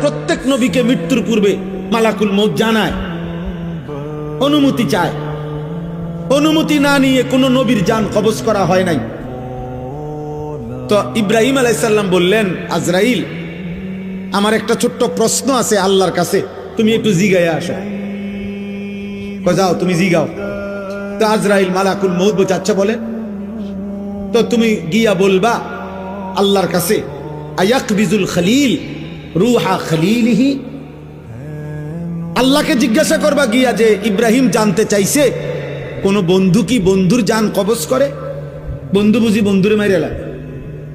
প্রত্যেক নবীকে মৃত্যুর পূর্বে মালাকুল মউত জানায়, অনুমতি চায়। অনুমতি না নিয়ে কোনো নবীর জান কবজ করা হয় নাই। তো ইব্রাহিম আলাইহিস সালাম বললেন, আজরাইল, আমার একটা ছোট্ট প্রশ্ন আছে আল্লাহর কাছে, তুমি একটু জিগাইয়া আসো। যাও তুমি জিগাও। তো আজরাইল মালাকুল মউত বলছে, আচ্ছা বলেন। তো তুমি গিয়া বলবা আল্লাহর কাছে, আয়াকবিজুল খলিল রুহা খলিলিহি। আল্লাহকে জিজ্ঞাসা করবা গিয়া যে ইব্রাহিম জানতে চাইছে কোন বন্ধু কি বন্ধুর জান কবজ করে? বন্ধু বুঝি বন্ধুরে মাইরে লাগে?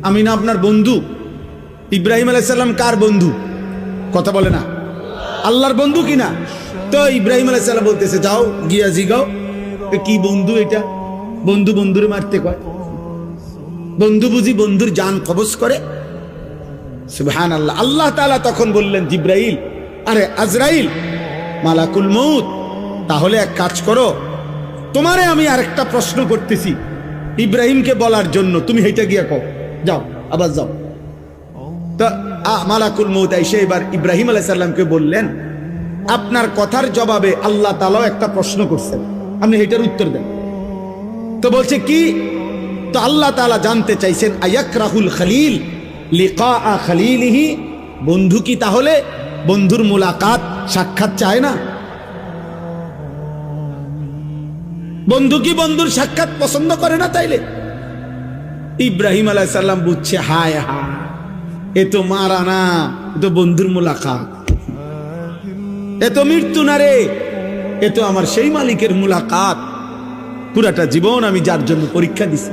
আমি না আপনার বন্ধু? ইব্রাহিম আলাইহিস সালাম কার বন্ধু? কথা বলে না, আল্লাহর বন্ধু কিনা? তো ইব্রাহিম আলাইহিস সালাম বলতেছে, যাও গিয়া জিগাও কি বন্ধু এটা? বন্ধু বন্ধুরে মারতে কয়? বন্ধু বুঝি বন্ধুর জান কবজ করে? সুবহানাল্লাহ। আল্লাহ তাআলা তখন বললেন, জিব্রাইল, আরে আজরাইল, মালাকুল মউত, তাহলে এক কাজ করো, তোমারে আমি আরেকটা প্রশ্ন করতেছি ইব্রাহিমকে বলার জন্য, তুমি হেঁটে গিয়া কও, যাও, আবার যাও। তো মালাকুল মউত এসে এবার ইব্রাহিম আলাইহিস সালামকে বললেন, আপনার কথার জবাবে আল্লাহ তাআলা একটা প্রশ্ন করছেন, আপনি এটার উত্তর দেন। তো বলছে কি? তো আল্লাহ তাআলা জানতে চাইছেন, আয়াকরাহুল খলিল লিকা খলিলিহি, বন্ধু কি তাহলে বন্ধুর মুলাকাত সাক্ষাৎ চায় না? বন্ধু কি বন্ধুর সাক্ষাৎ পছন্দ করে না? তাইলে ইব্রাহিম আলাইহিস সালাম বুঝছে, হায় হায়, এ তো মারা না, এ তো বন্ধুর মুলাকাত, এ তো মৃত্যু না রে, এ তো আমার সেই মালিকের মুলাকাত, পুরাটা জীবন আমি যার জন্য পরীক্ষা দিছি।